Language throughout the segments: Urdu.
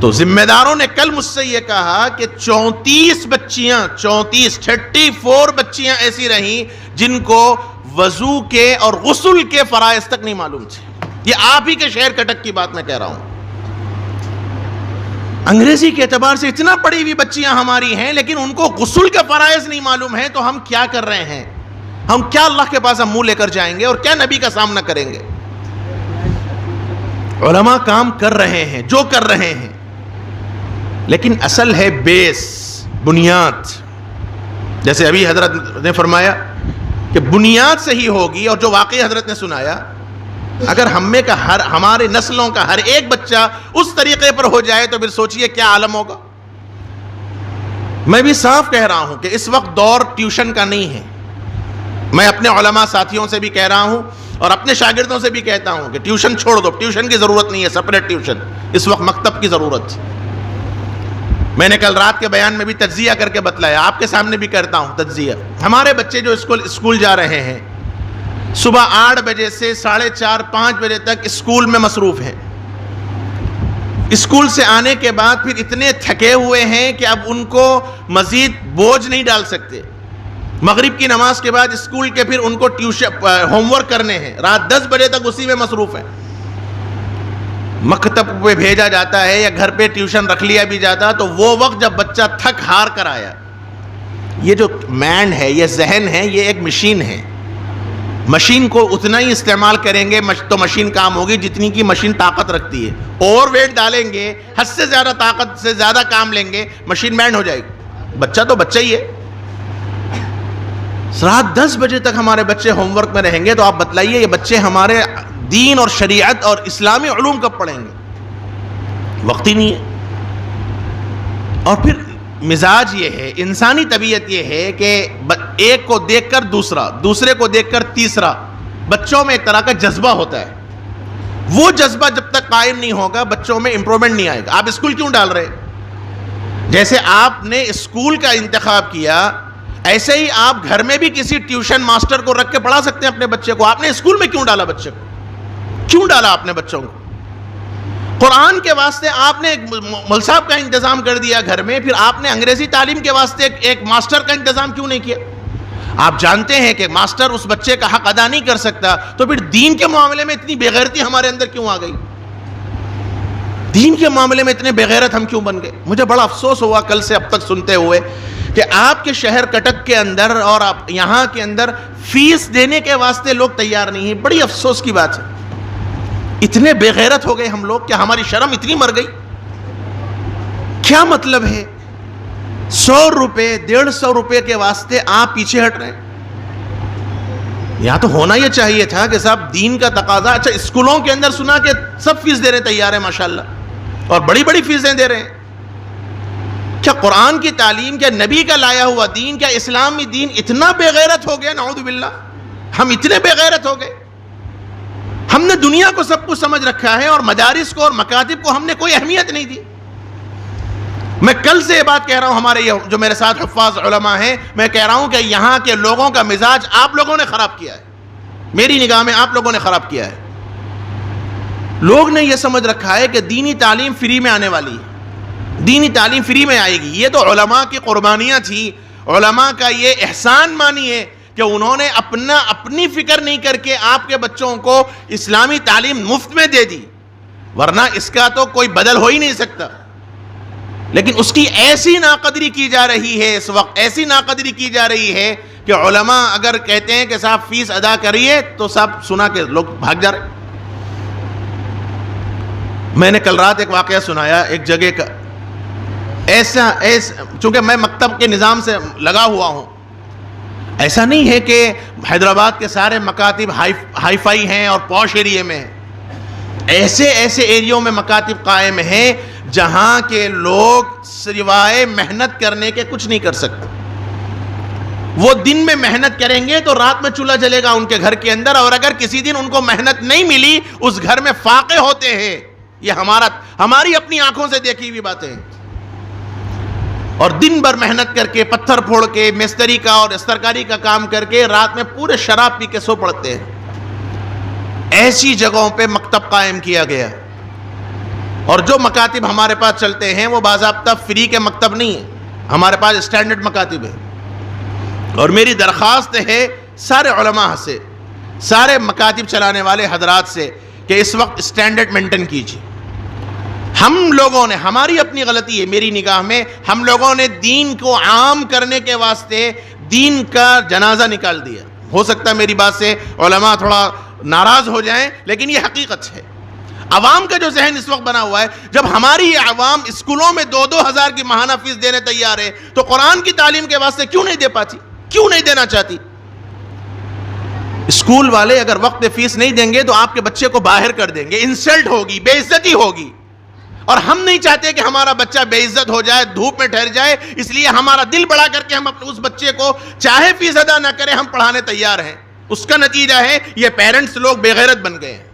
تو ذمہ داروں نے کل مجھ سے یہ کہا کہ 34 بچیاں ایسی رہیں جن کو وضو کے اور غسل کے فرائض تک نہیں معلوم تھے. یہ آپ ہی کے شہر کٹک کی بات میں کہہ رہا ہوں. انگریزی کے اعتبار سے اتنا پڑھی ہوئی بچیاں ہماری ہیں لیکن ان کو غسل کے فرائض نہیں معلوم ہیں. تو ہم کیا کر رہے ہیں؟ ہم کیا اللہ کے پاس ہم منہ لے کر جائیں گے اور کیا نبی کا سامنا کریں گے؟ علماء کام کر رہے ہیں جو کر رہے ہیں، لیکن اصل ہے بیس، بنیاد. جیسے ابھی حضرت نے فرمایا کہ بنیاد صحیح ہوگی، اور جو واقعی حضرت نے سنایا، اگر ہمارے نسلوں کا ہر ایک بچہ اس طریقے پر ہو جائے تو پھر سوچئے کیا عالم ہوگا. میں بھی صاف کہہ رہا ہوں کہ اس وقت دور ٹیوشن کا نہیں ہے. میں اپنے علماء ساتھیوں سے بھی کہہ رہا ہوں اور اپنے شاگردوں سے بھی کہتا ہوں کہ ٹیوشن چھوڑ دو. ٹیوشن کی ضرورت نہیں ہے، سپریٹ ٹیوشن. اس وقت مکتب کی ضرورت. میں نے کل رات کے بیان میں بھی تجزیہ کر کے بتلایا، آپ کے سامنے بھی کرتا ہوں تجزیہ. ہمارے بچے جو اسکول جا رہے ہیں، صبح 8 بجے سے 4:30 5 بجے تک اسکول میں مصروف ہیں. اسکول سے آنے کے بعد پھر اتنے تھکے ہوئے ہیں کہ اب ان کو مزید بوجھ نہیں ڈال سکتے. مغرب کی نماز کے بعد اسکول کے پھر ان کو ٹیوشن ہوم ورک کرنے ہیں، رات 10 بجے تک اسی میں مصروف ہیں. مکتب پہ بھیجا جاتا ہے یا گھر پہ ٹیوشن رکھ لیا بھی جاتا تو وہ وقت جب بچہ تھک ہار کر آیا. یہ جو مائنڈ ہے، یہ ذہن ہے، یہ ایک مشین ہے. مشین کو اتنا ہی استعمال کریں گے تو مشین کام ہوگی جتنی کی مشین طاقت رکھتی ہے. اوور ویٹ ڈالیں گے، حد سے زیادہ طاقت سے زیادہ کام لیں گے، مشین بینڈ ہو جائے گی. بچہ تو بچہ ہی ہے. رات 10 بجے تک ہمارے بچے ہوم ورک میں رہیں گے تو آپ بتلائیے یہ بچے ہمارے دین اور شریعت اور اسلامی علوم کب پڑھیں گے؟ وقت ہی نہیں ہے. اور پھر مزاج یہ ہے، انسانی طبیعت یہ ہے کہ ایک کو دیکھ کر دوسرا، دوسرے کو دیکھ کر تیسرا. بچوں میں ایک طرح کا جذبہ ہوتا ہے. وہ جذبہ جب تک قائم نہیں ہوگا بچوں میں امپرومنٹ نہیں آئے گا. آپ اسکول کیوں ڈال رہے؟ جیسے آپ نے اسکول کا انتخاب کیا، ایسے ہی آپ گھر میں بھی کسی ٹیوشن ماسٹر کو رکھ کے پڑھا سکتے ہیں اپنے بچے کو. آپ نے اسکول میں کیوں ڈالا بچے کو؟ کیوں ڈالا آپ نے بچوں کو؟ قرآن کے واسطے آپ نے ایک مول صاحب کا انتظام کر دیا گھر میں، پھر آپ نے انگریزی تعلیم کے واسطے ایک ماسٹر کا انتظام کیوں نہیں کیا؟ آپ جانتے ہیں کہ ماسٹر اس بچے کا حق ادا نہیں کر سکتا، تو پھر دین کے معاملے میں اتنی بے غیرتی ہمارے اندر کیوں آ گئی؟ دین کے معاملے میں اتنے بے غیرت ہم کیوں بن گئے؟ مجھے بڑا افسوس ہوا کل سے اب تک سنتے ہوئے کہ آپ کے شہر کٹک کے اندر اور آپ یہاں کے اندر فیس دینے کے واسطے لوگ تیار نہیں ہیں. بڑی افسوس کی بات ہے. اتنے بے غیرت ہو گئے ہم لوگ کہ ہماری شرم اتنی مر گئی. کیا مطلب ہے 100 روپے 150 روپے کے واسطے آپ پیچھے ہٹ رہے ہیں؟ یا تو ہونا یہ چاہیے تھا کہ صاحب دین کا تقاضا. اچھا اسکولوں کے اندر سنا کہ سب فیس دے رہے تیار ہیں ماشاءاللہ، اور بڑی بڑی فیسیں دے رہے ہیں. کیا قرآن کی تعلیم، کیا نبی کا لایا ہوا دین، کیا اسلامی دین اتنا بے غیرت ہو گیا؟ نعوذ باللہ، ہم اتنے بے غیرت ہو گئے. ہم نے دنیا کو سب کچھ سمجھ رکھا ہے اور مدارس کو اور مکاتب کو ہم نے کوئی اہمیت نہیں دی. میں کل سے یہ بات کہہ رہا ہوں، ہمارے جو میرے ساتھ حفاظ علماء ہیں، میں کہہ رہا ہوں کہ یہاں کے لوگوں کا مزاج آپ لوگوں نے خراب کیا ہے. میری نگاہ میں آپ لوگوں نے خراب کیا ہے. لوگ نے یہ سمجھ رکھا ہے کہ دینی تعلیم فری میں آنے والی ہے، دینی تعلیم فری میں آئے گی. یہ تو علماء کی قربانیاں تھی، علماء کا یہ احسان مانیے کہ انہوں نے اپنی فکر نہیں کر کے آپ کے بچوں کو اسلامی تعلیم مفت میں دے دی، ورنہ اس کا تو کوئی بدل ہو ہی نہیں سکتا. لیکن اس کی ایسی ناقدری کی جا رہی ہے اس وقت، ایسی ناقدری کی جا رہی ہے کہ علماء اگر کہتے ہیں کہ صاحب فیس ادا کریے تو صاحب سنا کے لوگ بھاگ جا رہے. میں نے کل رات ایک واقعہ سنایا ایک جگہ کا. ایسا چونکہ میں مکتب کے نظام سے لگا ہوا ہوں، ایسا نہیں ہے کہ حیدرآباد کے سارے مکاتب ہائی فائی ہیں اور پوش ایریے میں ہیں. ایسے ایریوں میں مکاتب قائم ہیں جہاں کے لوگ سوائے محنت کرنے کے کچھ نہیں کر سکتے. وہ دن میں محنت کریں گے تو رات میں چولہا جلے گا ان کے گھر کے اندر، اور اگر کسی دن ان کو محنت نہیں ملی اس گھر میں فاقے ہوتے ہیں. یہ ہماری اپنی آنکھوں سے دیکھی ہوئی باتیں ہیں. اور دن بھر محنت کر کے، پتھر پھوڑ کے، مستری کا اور استرکاری کا کام کر کے رات میں پورے شراب پی کے سو پڑتے ہیں. ایسی جگہوں پہ مکتب قائم کیا گیا. اور جو مکاتب ہمارے پاس چلتے ہیں وہ باضابطہ فری کے مکتب نہیں ہیں، ہمارے پاس اسٹینڈرڈ مکاتب ہے. اور میری درخواست ہے سارے علماء سے، سارے مکاتب چلانے والے حضرات سے کہ اس وقت اسٹینڈرڈ مینٹین کیجیے. ہم لوگوں نے، ہماری اپنی غلطی ہے میری نگاہ میں، ہم لوگوں نے دین کو عام کرنے کے واسطے دین کا جنازہ نکال دیا. ہو سکتا ہے میری بات سے علماء تھوڑا ناراض ہو جائیں، لیکن یہ حقیقت ہے. عوام کا جو ذہن اس وقت بنا ہوا ہے، جب ہماری یہ عوام اسکولوں میں 2,000 کی ماہانہ فیس دینے تیار ہے تو قرآن کی تعلیم کے واسطے کیوں نہیں دے پاتی، کیوں نہیں دینا چاہتی؟ اسکول والے اگر وقت فیس نہیں دیں گے تو آپ کے بچے کو باہر کر دیں گے، انسلٹ ہوگی، بے عزتی ہوگی. اور ہم نہیں چاہتے کہ ہمارا بچہ بے عزت ہو جائے، دھوپ میں ٹھہر جائے، اس لیے ہمارا دل بڑا کر کے ہم اپنے اس بچے کو چاہے فیس ادا نہ کرے ہم پڑھانے تیار ہیں. اس کا نتیجہ ہے یہ پیرنٹس لوگ بے غیرت بن گئے ہیں.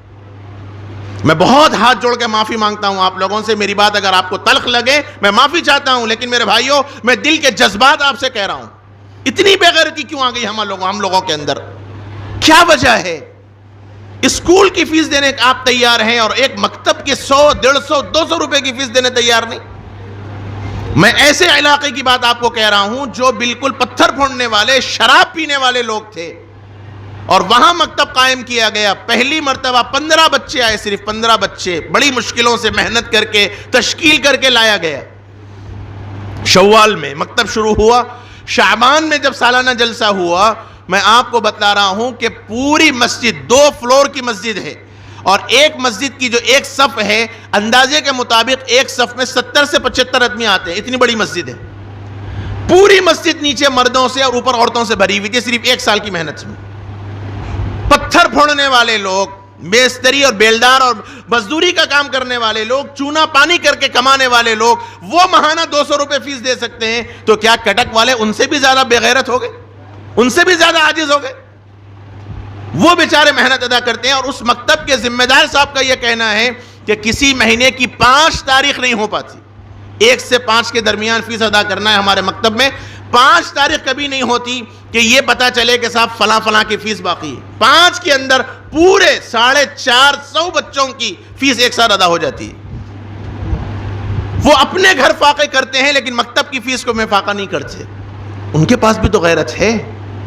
میں بہت ہاتھ جوڑ کے معافی مانگتا ہوں آپ لوگوں سے، میری بات اگر آپ کو تلخ لگے میں معافی چاہتا ہوں، لیکن میرے بھائیوں میں دل کے جذبات آپ سے کہہ رہا ہوں. اتنی بے غیرتی کیوں آ گئی ہم لوگوں کے اندر؟ کیا وجہ ہے؟ اسکول کی فیس دینے آپ تیار ہیں اور ایک مکتب کے 100, 150, 200 روپے کی فیس دینے تیار نہیں. میں ایسے علاقے کی بات آپ کو کہہ رہا ہوں جو بالکل پتھر پھوڑنے والے، شراب پینے والے لوگ تھے، اور وہاں مکتب قائم کیا گیا. پہلی مرتبہ 15 بچے آئے، صرف 15 بچے، بڑی مشکلوں سے محنت کر کے تشکیل کر کے لایا گیا. شوال میں مکتب شروع ہوا، شعبان میں جب سالانہ جلسہ ہوا، میں آپ کو بتا رہا ہوں کہ پوری مسجد 2 فلور کی مسجد ہے، اور ایک مسجد کی جو ایک صف ہے اندازے کے مطابق ایک صف میں 70 سے 75 آدمی آتے ہیں. اتنی بڑی مسجد ہے. پوری مسجد نیچے مردوں سے اور اوپر عورتوں سے بھری ہوئی تھی، صرف 1 سال کی محنت میں. پتھر پھوڑنے والے لوگ، میستری اور بیلدار اور مزدوری کا کام کرنے والے لوگ، چونا پانی کر کے کمانے والے لوگ، وہ ماہانہ 200 روپے فیس دے سکتے ہیں، تو کیا کٹک والے ان سے بھی زیادہ بے غیرت ہو گئے؟ ان سے بھی زیادہ عاجز ہو گئے؟ وہ بیچارے محنت ادا کرتے ہیں. اور اس مکتب کے ذمہ دار صاحب کا یہ کہنا ہے کہ کسی مہینے کی 5 تاریخ نہیں ہو پاتی. 1 سے 5 کے درمیان فیس ادا کرنا ہے ہمارے مکتب میں. 5 تاریخ کبھی نہیں ہوتی کہ یہ پتا چلے کہ صاحب فلاں فلاں کی فیس باقی ہے. 5 کے اندر پورے 450 بچوں کی فیس ایک ساتھ ادا ہو جاتی ہے. وہ اپنے گھر فاقے کرتے ہیں لیکن مکتب کی فیس کو میں فاقہ نہیں کرتے. ان کے پاس بھی تو غیرت ہے،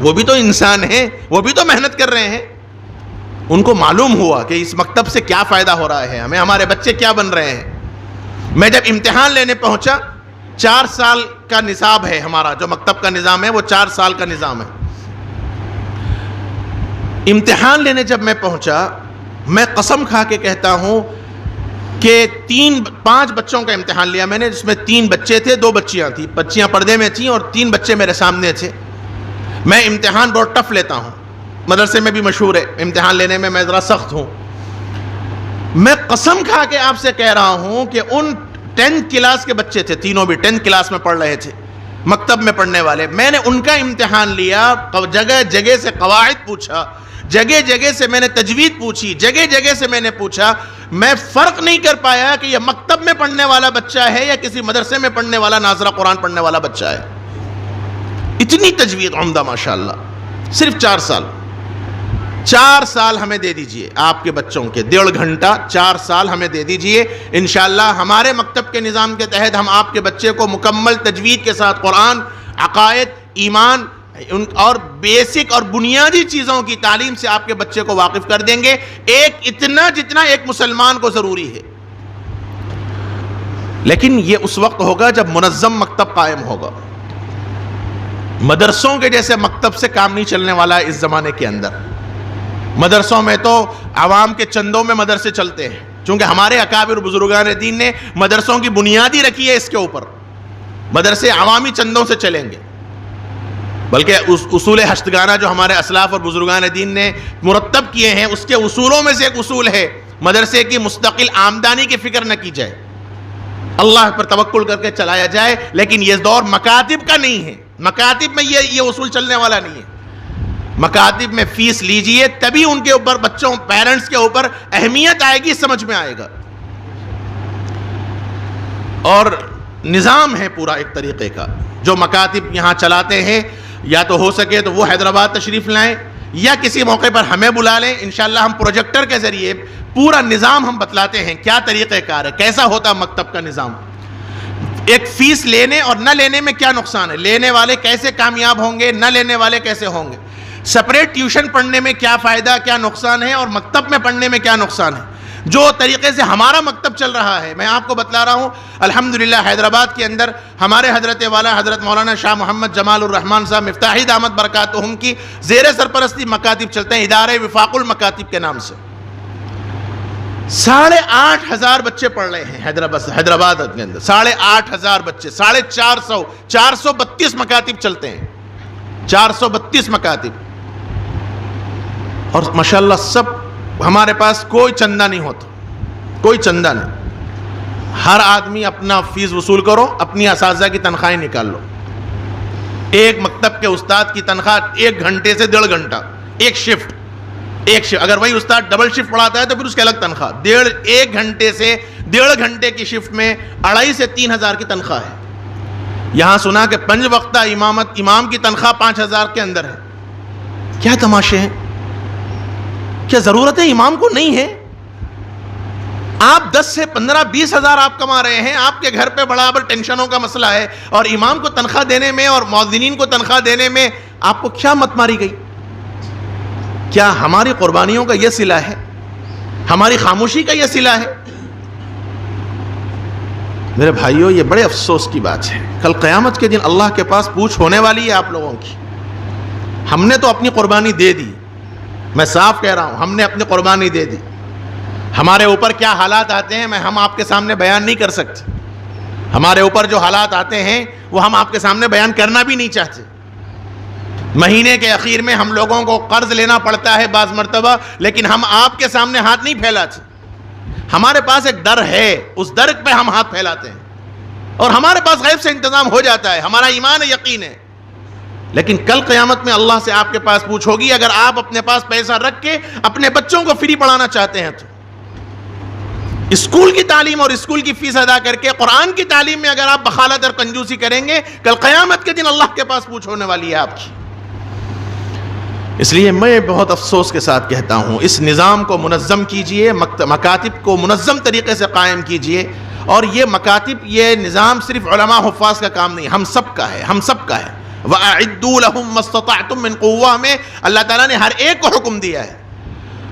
وہ بھی تو انسان ہیں، وہ بھی تو محنت کر رہے ہیں. ان کو معلوم ہوا کہ اس مکتب سے کیا فائدہ ہو رہا ہے، ہمیں ہمارے بچے کیا بن رہے ہیں. میں جب امتحان لینے پہنچا، 4 سال کا نصاب ہے ہمارا، جو مکتب کا نظام ہے وہ 4 سال کا نظام ہے. امتحان لینے جب میں پہنچا، میں قسم کھا کے کہتا ہوں کہ 5 بچوں کا امتحان لیا میں نے، جس میں 3 بچے تھے، 2 بچیاں تھیں. بچیاں پردے میں تھیں اور 3 بچے میرے سامنے تھے. میں امتحان بہت ٹف لیتا ہوں، مدرسے میں بھی مشہور ہے امتحان لینے میں ذرا سخت ہوں. میں قسم کھا کے آپ سے کہہ رہا ہوں کہ ان 10th کلاس کے بچے تھے، تینوں بھی 10th کلاس میں پڑھ رہے تھے، مکتب میں پڑھنے والے. میں نے ان کا امتحان لیا، جگہ جگہ سے قواعد پوچھا، جگہ جگہ سے میں نے تجوید پوچھی، جگہ جگہ سے میں نے پوچھا. میں فرق نہیں کر پایا کہ یہ مکتب میں پڑھنے والا بچہ ہے یا کسی مدرسے میں پڑھنے والا ناظرہ قرآن پڑھنے والا بچہ ہے. اتنی تجوید عمدہ ماشاءاللہ. صرف 4 سال ہمیں دے دیجئے، آپ کے بچوں کے 1.5 گھنٹہ 4 سال ہمیں دے دیجئے. انشاءاللہ ہمارے مکتب کے نظام کے تحت ہم آپ کے بچے کو مکمل تجوید کے ساتھ قرآن، عقائد، ایمان اور بیسک اور بنیادی چیزوں کی تعلیم سے آپ کے بچے کو واقف کر دیں گے، اتنا جتنا ایک مسلمان کو ضروری ہے. لیکن یہ اس وقت ہوگا جب منظم مکتب قائم ہوگا. مدرسوں کے جیسے مکتب سے کام نہیں چلنے والا ہے اس زمانے کے اندر. مدرسوں میں تو عوام کے چندوں میں مدرسے چلتے ہیں، چونکہ ہمارے اکابر بزرگان دین نے مدرسوں کی بنیادی رکھی ہے اس کے اوپر. مدرسے عوامی چندوں سے چلیں گے، بلکہ اس اصول ہشتگانہ جو ہمارے اسلاف اور بزرگان دین نے مرتب کیے ہیں، اس کے اصولوں میں سے ایک اصول ہے مدرسے کی مستقل آمدنی کی فکر نہ کی جائے، اللہ پر توکل کر کے چلایا جائے. لیکن یہ دور مکاتب کا نہیں ہے، مکاتب میں یہ اصول چلنے والا نہیں ہے. مکاتب میں فیس لیجئے، تبھی ان کے اوپر بچوں، پیرنٹس کے اوپر اہمیت آئے گی، سمجھ میں آئے گا. اور نظام ہے پورا ایک طریقے کا جو مکاتب یہاں چلاتے ہیں. یا تو ہو سکے تو وہ حیدرآباد تشریف لائیں، یا کسی موقع پر ہمیں بلا لیں، انشاءاللہ ہم پروجیکٹر کے ذریعے پورا نظام ہم بتلاتے ہیں، کیا طریقہ کار ہے، کیسا ہوتا مکتب کا نظام، ایک فیس لینے اور نہ لینے میں کیا نقصان ہے، لینے والے کیسے کامیاب ہوں گے، نہ لینے والے کیسے ہوں گے، سپریٹ ٹیوشن پڑھنے میں کیا فائدہ کیا نقصان ہے، اور مکتب میں پڑھنے میں کیا نقصان ہے. جو طریقے سے ہمارا مکتب چل رہا ہے میں آپ کو بتلا رہا ہوں. الحمدللہ حیدرآباد کے اندر ہمارے حضرت والا حضرت مولانا شاہ محمد جمال الرحمن صاحب مفتاحی دامت برکاتہم کی زیر سرپرستی مکاتب چلتے ہیں، ادارے وفاق المکاتب کے نام سے. 8,500 بچے پڑھ رہے ہیں حیدرآباد کے اندر، 8,500 بچے، 450 432 مکاتب چلتے ہیں، 432 مکاتب. اور ماشاءاللہ سب ہمارے پاس کوئی چندہ نہیں ہوتا، کوئی چندہ نہیں. ہر آدمی اپنا فیس وصول کرو، اپنی اساتذہ کی تنخواہیں نکال لو. ایک مکتب کے استاد کی تنخواہ 1 گھنٹے سے 1.5 گھنٹہ، ایک شفٹ. اگر وہی استاد ڈبل شفٹ پڑھاتا ہے تو پھر اس کی الگ تنخواہ. 1 گھنٹے سے 1.5 گھنٹے کی شفٹ میں 2,500 سے 3,000 کی تنخواہ ہے. یہاں سنا کہ 5 وقتہ امام کی تنخواہ 5,000 کے اندر ہے. کیا تماشے ہیں؟ کیا ضرورت ہے؟ امام کو نہیں ہے. آپ 10 سے 15 20 ہزار آپ کما رہے ہیں، آپ کے گھر پہ برابر ٹینشنوں کا مسئلہ ہے، اور امام کو تنخواہ دینے میں اور مؤذنین کو تنخواہ دینے میں آپ کو کیا مت ماری گئی؟ کیا ہماری قربانیوں کا یہ صلہ ہے؟ ہماری خاموشی کا یہ صلہ ہے؟ میرے بھائیوں، یہ بڑے افسوس کی بات ہے. کل قیامت کے دن اللہ کے پاس پوچھ ہونے والی ہے آپ لوگوں کی. ہم نے تو اپنی قربانی دے دی، میں صاف کہہ رہا ہوں، ہم نے اپنی قربانی دے دی. ہمارے اوپر کیا حالات آتے ہیں ہم آپ کے سامنے بیان نہیں کر سکتے. ہمارے اوپر جو حالات آتے ہیں وہ ہم آپ کے سامنے بیان کرنا بھی نہیں چاہتے. مہینے کے اخیر میں ہم لوگوں کو قرض لینا پڑتا ہے بعض مرتبہ، لیکن ہم آپ کے سامنے ہاتھ نہیں پھیلاتے. ہمارے پاس ایک در ہے، اس در پہ ہم ہاتھ پھیلاتے ہیں، اور ہمارے پاس غیب سے انتظام ہو جاتا ہے، ہمارا ایمان ہے، یقین ہے. لیکن کل قیامت میں اللہ سے آپ کے پاس پوچھ ہوگی، اگر آپ اپنے پاس پیسہ رکھ کے اپنے بچوں کو فری پڑھانا چاہتے ہیں تو اسکول کی تعلیم اور اسکول کی فیس ادا کر کے قرآن کی تعلیم میں اگر آپ بخالت اور کنجوسی کریں گے، کل قیامت کے دن اللہ کے پاس پوچھ ہونے والی ہے آپ کی. اس لیے میں بہت افسوس کے ساتھ کہتا ہوں، اس نظام کو منظم کیجئے، مکاتب کو منظم طریقے سے قائم کیجئے. اور یہ مکاتب، یہ نظام صرف علماء حفاظ کا کام نہیں، ہم سب کا ہے، ہم سب کا ہے. وَأَعِدُّوا لَهُم مَّا اسْتَطَعْتُم مِّن قُوَّةٍ میں اللہ تعالیٰ نے ہر ایک کو حکم دیا ہے.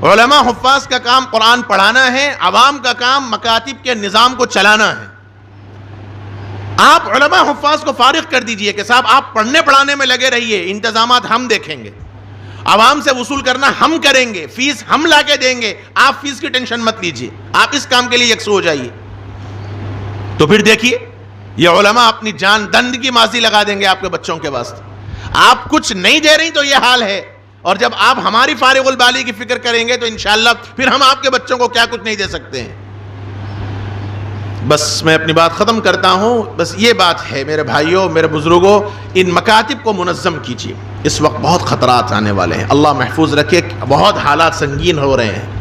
علماء حفاظ کا کام قرآن پڑھانا ہے، عوام کا کام مکاتب کے نظام کو چلانا ہے. آپ علماء حفاظ کو فارغ کر دیجئے کہ صاحب آپ پڑھنے پڑھانے میں لگے رہیے، انتظامات ہم دیکھیں گے، عوام سے وصول کرنا ہم کریں گے، فیس ہم لا کے دیں گے، آپ فیس کی ٹینشن مت لیجئے، آپ اس کام کے لیے یکسو ہو جائیے. تو پھر دیکھیے یہ علماء اپنی جان دند کی ماضی لگا دیں گے آپ کے بچوں کے واسطے. آپ کچھ نہیں دے رہی تو یہ حال ہے، اور جب آپ ہماری فارغ البالی کی فکر کریں گے تو انشاءاللہ پھر ہم آپ کے بچوں کو کیا کچھ نہیں دے سکتے ہیں. بس میں اپنی بات ختم کرتا ہوں. بس یہ بات ہے میرے بھائیوں، میرے بزرگوں، ان مکاتب کو منظم کیجیے. اس وقت بہت خطرات آنے والے ہیں، اللہ محفوظ رکھے، بہت حالات سنگین ہو رہے ہیں.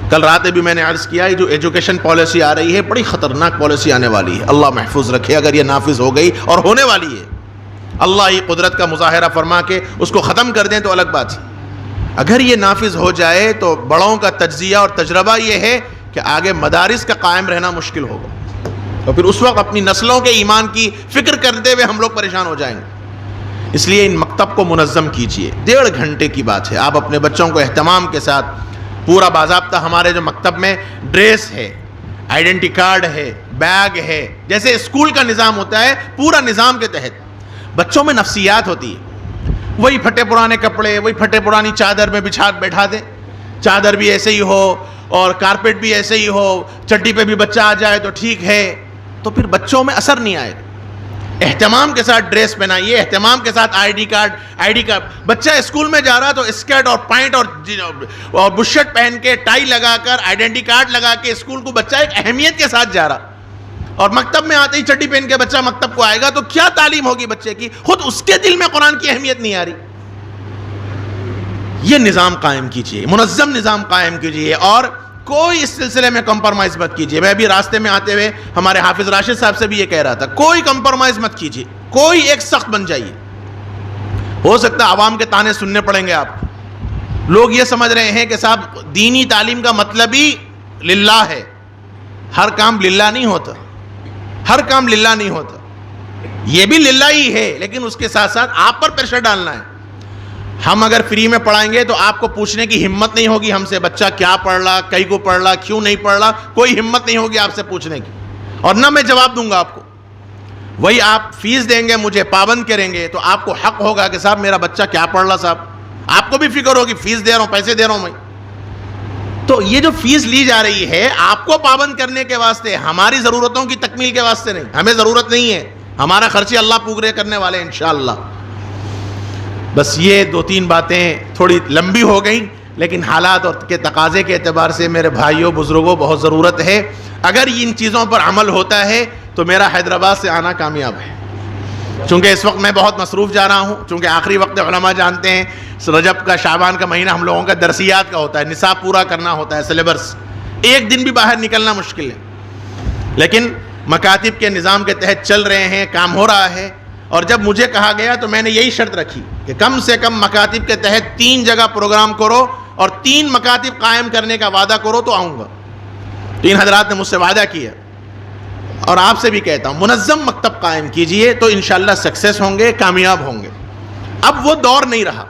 کل رات بھی میں نے عرض کیا، جو ایجوکیشن پالیسی آ رہی ہے بڑی خطرناک پالیسی آنے والی ہے. اللہ محفوظ رکھے اگر یہ نافذ ہو گئی، اور ہونے والی ہے. اللہ ہی قدرت کا مظاہرہ فرما کے اس کو ختم کر دیں تو الگ بات ہے. اگر یہ نافذ ہو جائے تو بڑوں کا تجزیہ اور تجربہ یہ ہے کہ آگے مدارس کا قائم رہنا مشکل ہوگا، اور پھر اس وقت اپنی نسلوں کے ایمان کی فکر کرتے ہوئے ہم لوگ پریشان ہو جائیں گے. اس لیے ان مکتب کو منظم کیجئے. 1.5 گھنٹے کی بات ہے، آپ اپنے بچوں کو اہتمام کے ساتھ پورا باضابطہ، ہمارے جو مکتب میں ڈریس ہے، آئیڈینٹی کارڈ ہے، بیگ ہے، جیسے اسکول کا نظام ہوتا ہے، پورا نظام کے تحت بچوں میں نفسیات ہوتی ہے. وہی پھٹے پرانے کپڑے، وہی پھٹے پرانی چادر میں بیٹھا دیں، چادر بھی ایسے ہی ہو اور کارپیٹ بھی ایسے ہی ہو، چڈی پہ بھی بچہ آ جائے تو ٹھیک ہے، تو پھر بچوں میں اثر نہیں آئے گا. اہتمام کے ساتھ ڈریس پہنائیے، اہتمام کے ساتھ آئی ڈی کارڈ. بچہ اسکول میں جا رہا تو اسکرٹ اور پینٹ اور بشرٹ پہن کے، ٹائی لگا کر، آئیڈینٹی کارڈ لگا کے اسکول کو بچہ ایک اہمیت کے ساتھ جا رہا، اور مکتب میں آتے ہی چڈی پہن کے بچہ مکتب کو آئے گا تو کیا تعلیم ہوگی بچے کی؟ خود اس کے دل میں قرآن کی اہمیت نہیں آ رہی. یہ نظام قائم کیجئے، منظم نظام قائم کیجئے، اور کوئی اس سلسلے میں کمپرمائز مت کیجئے. میں ابھی راستے میں آتے ہوئے ہمارے حافظ راشد صاحب سے بھی یہ کہہ رہا تھا، کوئی کمپرمائز مت کیجئے، کوئی ایک سخت بن جائیے. ہو سکتا ہے عوام کے تانے سننے پڑیں گے آپ کو، لوگ یہ سمجھ رہے ہیں کہ صاحب دینی تعلیم کا مطلب ہی للہ ہے. ہر کام للہ نہیں ہوتا, ہر کام للہ نہیں ہوتا. یہ بھی للہ ہی ہے, لیکن اس کے ساتھ ساتھ آپ پر پریشر ڈالنا ہے. ہم اگر فری میں پڑھائیں گے تو آپ کو پوچھنے کی ہمت نہیں ہوگی ہم سے, بچہ کیا پڑھ رہا, کئی کو پڑھ رہا, کیوں نہیں پڑھ رہا, کوئی ہمت نہیں ہوگی آپ سے پوچھنے کی, اور نہ میں جواب دوں گا آپ کو. وہی آپ فیس دیں گے, مجھے پابند کریں گے, تو آپ کو حق ہوگا کہ صاحب میرا بچہ کیا پڑھ رہا صاحب. آپ کو بھی فکر ہوگی, فیس دے رہا ہوں, پیسے دے رہا ہوں میں. تو یہ جو فیس لی جا رہی ہے آپ کو پابند کرنے کے واسطے, ہماری ضرورتوں کی تکمیل کے واسطے نہیں. ہمیں ضرورت نہیں ہے, ہمارا خرچے اللہ پورے کرنے والے ہیں انشاءاللہ. بس یہ 2-3 باتیں تھوڑی لمبی ہو گئیں, لیکن حالات اور کے تقاضے کے اعتبار سے میرے بھائیوں بزرگوں بہت ضرورت ہے. اگر ان چیزوں پر عمل ہوتا ہے تو میرا حیدرآباد سے آنا کامیاب ہے. چونکہ اس وقت میں بہت مصروف جا رہا ہوں, چونکہ آخری وقت علماء جانتے ہیں رجب کا شعبان کا مہینہ ہم لوگوں کا درسیات کا ہوتا ہے, نصاب پورا کرنا ہوتا ہے, سلیبس. ایک دن بھی باہر نکلنا مشکل ہے, لیکن مکاتب کے نظام کے تحت چل رہے ہیں, کام ہو رہا ہے. اور جب مجھے کہا گیا تو میں نے یہی شرط رکھی کہ کم سے کم مکاتب کے تحت 3 جگہ پروگرام کرو اور 3 مکاتب قائم کرنے کا وعدہ کرو تو آؤں گا. 3 حضرات نے مجھ سے وعدہ کیا, اور آپ سے بھی کہتا ہوں منظم مکتب قائم کیجئے تو انشاءاللہ سکسیس ہوں گے, کامیاب ہوں گے. اب وہ دور نہیں رہا,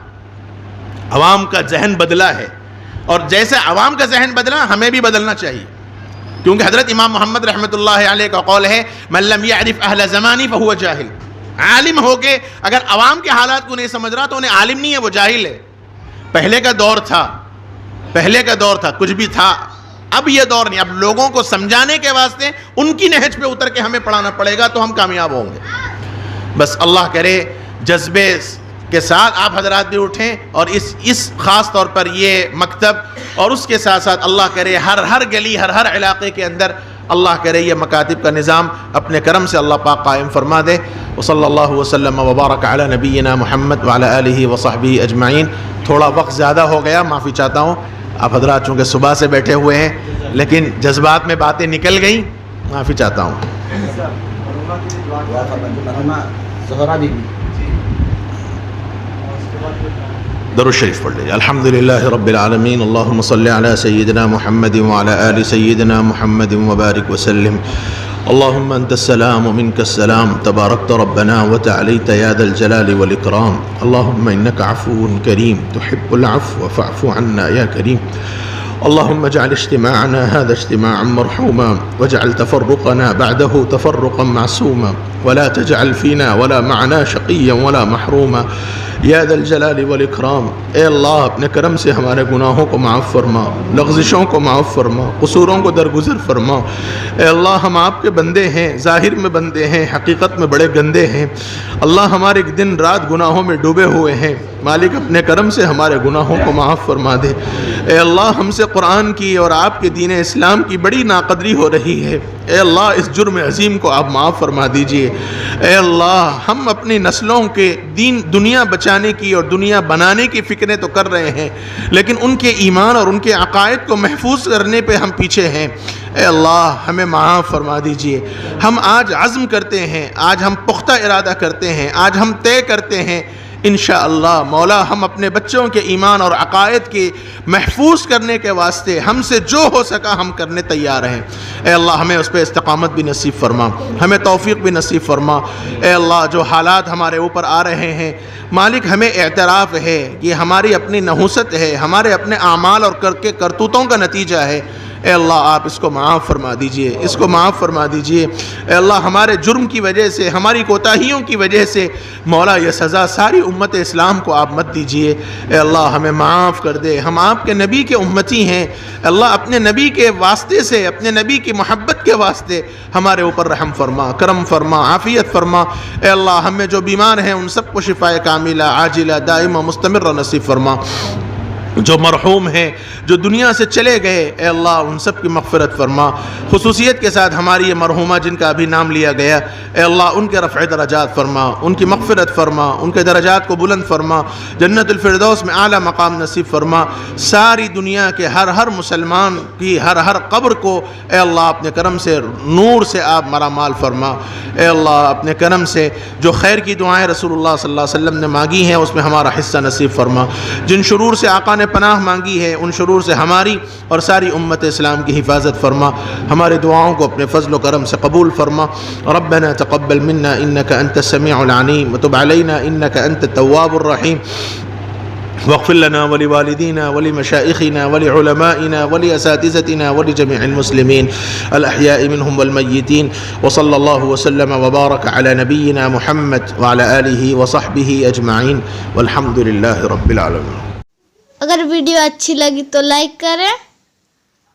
عوام کا ذہن بدلا ہے, اور جیسے عوام کا ذہن بدلا ہمیں بھی بدلنا چاہیے. کیونکہ حضرت امام محمد رحمۃ اللہ علیہ کا قول ہے من لم يعرف اہل زمانی فهو جاہل. عالم ہو کے اگر عوام کے حالات کو نہیں سمجھ رہا تو انہیں عالم نہیں ہے, وہ جاہل ہے. پہلے کا دور تھا, پہلے کا دور تھا, کچھ بھی تھا. اب یہ دور نہیں. اب لوگوں کو سمجھانے کے واسطے ان کی نہج پہ اتر کے ہمیں پڑھانا پڑے گا تو ہم کامیاب ہوں گے. بس اللہ کرے جذبے کے ساتھ آپ حضرات بھی اٹھیں, اور اس خاص طور پر یہ مکتب, اور اس کے ساتھ ساتھ اللہ کرے ہر گلی ہر علاقے کے اندر اللہ کرے یہ مکاتب کا نظام اپنے کرم سے اللہ پاک قائم فرما دے. وصلی اللہ وسلم وبارک علی نبینا محمد وعلی آلہ وصحبہ اجمعین. تھوڑا وقت زیادہ ہو گیا, معافی چاہتا ہوں. آپ حضرات چونکہ صبح سے بیٹھے ہوئے ہیں, لیکن جذبات میں باتیں نکل گئیں, معافی چاہتا ہوں. درود شریف پڑھ لیجیے. الحمدللہ رب العالمین, اللہم صلی علی سیدنا محمد وعلی آل سیدنا محمد وبارک وسلم. اللہم انت السلام ومنک السلام, تبارکت ربنا وتعالیت یا ذا الجلال والاکرام. اللہم انک عفو کریم تحب العفو فاعف عنا یا کریم. اللهم اجعل اجتماعنا هذا اجتماعا مرحوما واجعل تفرقنا بعده تفرقا معصوما ولا تجعل فينا ولا معنا شقيا ولا محروما یا ذا الجلال والاکرام. اے اللہ اپنے کرم سے ہمارے گناہوں کو معاف فرما, لغزشوں کو معاف فرما, قصوروں کو درگزر فرما. اے اللہ ہم آپ کے بندے ہیں, ظاہر میں بندے ہیں, حقیقت میں بڑے گندے ہیں. اللہ ہمارے دن رات گناہوں میں ڈوبے ہوئے ہیں. مالک اپنے کرم سے ہمارے گناہوں کو معاف فرما دے. اے اللہ ہم سے قرآن کی اور آپ کے دین اسلام کی بڑی ناقدری ہو رہی ہے. اے اللہ اس جرم عظیم کو آپ معاف فرما دیجئے. اے اللہ ہم اپنی نسلوں کے دین دنیا بچانے کی اور دنیا بنانے کی فکریں تو کر رہے ہیں, لیکن ان کے ایمان اور ان کے عقائد کو محفوظ کرنے پہ ہم پیچھے ہیں. اے اللہ ہمیں معاف فرما دیجئے. ہم آج عزم کرتے ہیں, آج ہم پختہ ارادہ کرتے ہیں, آج ہم طے کرتے ہیں انشاءاللہ مولا ہم اپنے بچوں کے ایمان اور عقائد کے محفوظ کرنے کے واسطے ہم سے جو ہو سکا ہم کرنے تیار ہیں. اے اللہ ہمیں اس پہ استقامت بھی نصیب فرما, ہمیں توفیق بھی نصیب فرما. اے اللہ جو حالات ہمارے اوپر آ رہے ہیں مالک ہمیں اعتراف ہے کہ ہماری اپنی نحوست ہے, ہمارے اپنے اعمال اور کرتوتوں کا نتیجہ ہے. اے اللہ آپ اس کو معاف فرما دیجئے, اس کو معاف فرما دیجئے. اے اللہ ہمارے جرم کی وجہ سے, ہماری کوتاہیوں کی وجہ سے مولا یہ سزا ساری امت اسلام کو آپ مت دیجئے. اے اللہ ہمیں معاف کر دے, ہم آپ کے نبی کے امتی ہیں. اللہ اپنے نبی کے واسطے سے, اپنے نبی کی محبت کے واسطے ہمارے اوپر رحم فرما, کرم فرما, عافیت فرما. اے اللہ ہمیں جو بیمار ہیں ان سب کو شفائے کاملہ عاجلہ دائمہ مستمرہ نصیب فرما. جو مرحوم ہیں, جو دنیا سے چلے گئے, اے اللہ ان سب کی مغفرت فرما. خصوصیت کے ساتھ ہماری یہ مرحومہ جن کا ابھی نام لیا گیا, اے اللہ ان کے رفع درجات فرما, ان کی مغفرت فرما, ان کے درجات کو بلند فرما, جنت الفردوس میں اعلیٰ مقام نصیب فرما. ساری دنیا کے ہر مسلمان کی ہر قبر کو اے اللہ اپنے کرم سے نور سے آپ مرامال فرما. اے اللہ اپنے کرم سے جو خیر کی دعائیں رسول اللہ صلی اللہ علیہ وسلم نے مانگی ہیں اس میں ہمارا حصہ نصیب فرما. جن شرور سے آقا نے نے پناہ مانگی ہے ان شرور سے ہماری اور ساری امت اسلام کی حفاظت فرما، ہمارے دعاؤں کو اپنے فضل و کرم سے قبول فرما۔ ربنا تقبل منا انك انت السميع العليم وتب علينا انك انت التواب الرحيم واغفر لنا ولوالدينا ولمشائخنا ولعلمائنا ولأساتذتنا ولجميع المسلمين الأحياء منهم والميتين، وصلى الله وسلم وبارك على نبينا محمد وعلى آله وصحبه أجمعين والحمد لله رب العالمين۔ اگر ویڈیو اچھی لگی تو لائک کریں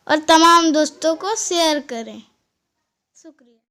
اور تمام دوستوں کو شیئر کریں۔ شکریہ۔